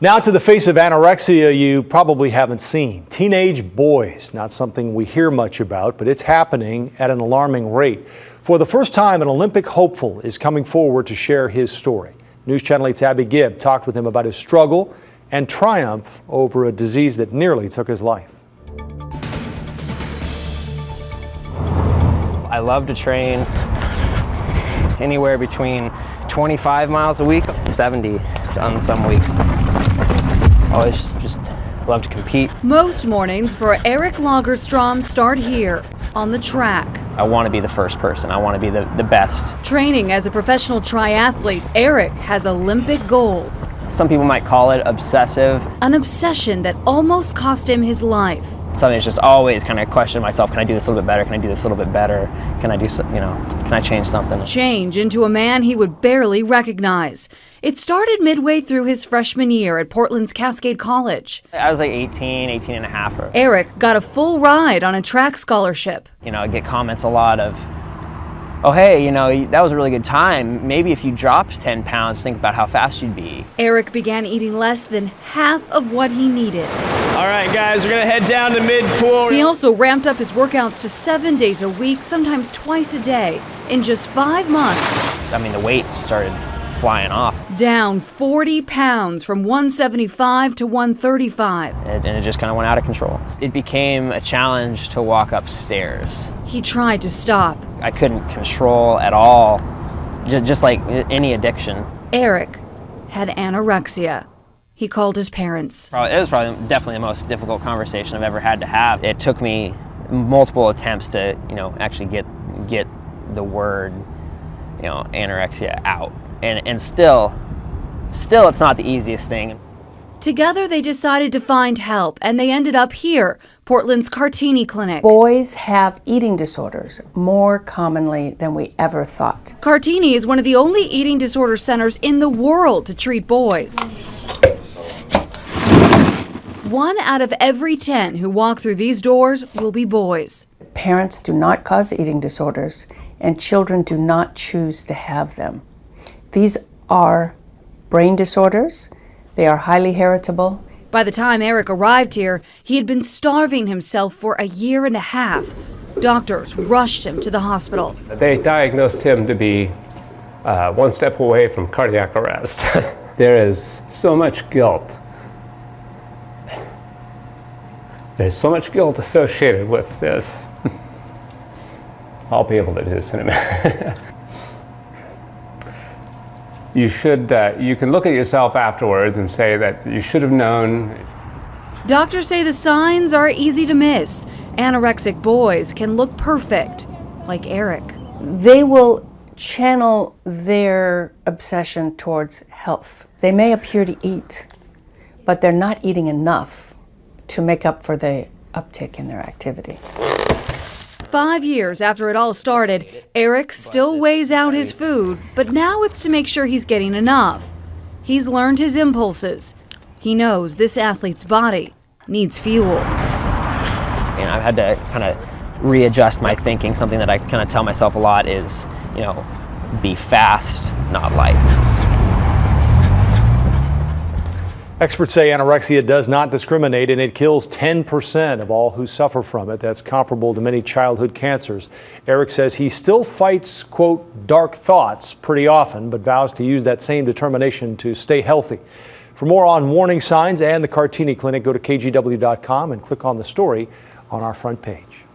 Now to the face of anorexia you probably haven't seen. Teenage boys, not something we hear much about, but it's happening at an alarming rate. For the first time, an Olympic hopeful is coming forward to share his story. News Channel 8's Abby Gibb talked with him about his struggle and triumph over a disease that nearly took his life. I love to train anywhere between 25 miles a week, 70 on some weeks. Always just love to compete. Most mornings for Eric Lagerstrom start here on the track. I want to be the first person. I want to be the best. Training as a professional triathlete, Eric has Olympic goals. Some people might call it obsessive. An obsession that almost cost him his life. Something that's just always kind of questioning myself. Can I do this a little bit better? Can I do this a little bit better? Can I do, can I change something? Change into a man he would barely recognize. It started midway through his freshman year at Portland's Cascade College. I was like 18 and a half. Eric got a full ride on a track scholarship. I get comments a lot of, oh, hey, that was a really good time. Maybe if you dropped 10 pounds, think about how fast you'd be. Eric began eating less than half of what he needed. All right, guys, we're gonna head down to mid-pool. He also ramped up his workouts to 7 days a week, sometimes twice a day, in just 5 months. I mean, the weight started flying off. Down 40 pounds from 175 to 135. And it just kind of went out of control. It became a challenge to walk upstairs. He tried to stop. I couldn't control at all, just like any addiction. Eric had anorexia. He called his parents. It was definitely the most difficult conversation I've ever had to have. It took me multiple attempts to, actually get the word, anorexia out. And still it's not the easiest thing. Together they decided to find help, and they ended up here, Portland's Cartini Clinic. Boys have eating disorders more commonly than we ever thought. Cartini is one of the only eating disorder centers in the world to treat boys. 1 out of every 10 who walk through these doors will be boys. Parents do not cause eating disorders, and children do not choose to have them. These are brain disorders. They are highly heritable. By the time Eric arrived here, he had been starving himself for a year and a half. Doctors rushed him to the hospital. They diagnosed him to be 1 step away from cardiac arrest. There is so much guilt. There's so much guilt associated with this. I'll be able to do this in a minute. You can look at yourself afterwards and say that you should have known. Doctors say the signs are easy to miss. Anorexic boys can look perfect, like Eric. They will channel their obsession towards health. They may appear to eat, but they're not eating enough to make up for the uptick in their activity. 5 years after it all started, Eric still weighs out his food, but now it's to make sure he's getting enough. He's learned his impulses. He knows this athlete's body needs fuel. I've had to kind of readjust my thinking. Something that I kind of tell myself a lot is, be fast, not light. Experts say anorexia does not discriminate, and it kills 10% of all who suffer from it. That's comparable to many childhood cancers. Eric says he still fights, quote, dark thoughts pretty often, but vows to use that same determination to stay healthy. For more on warning signs and the Cartini Clinic, go to kgw.com and click on the story on our front page.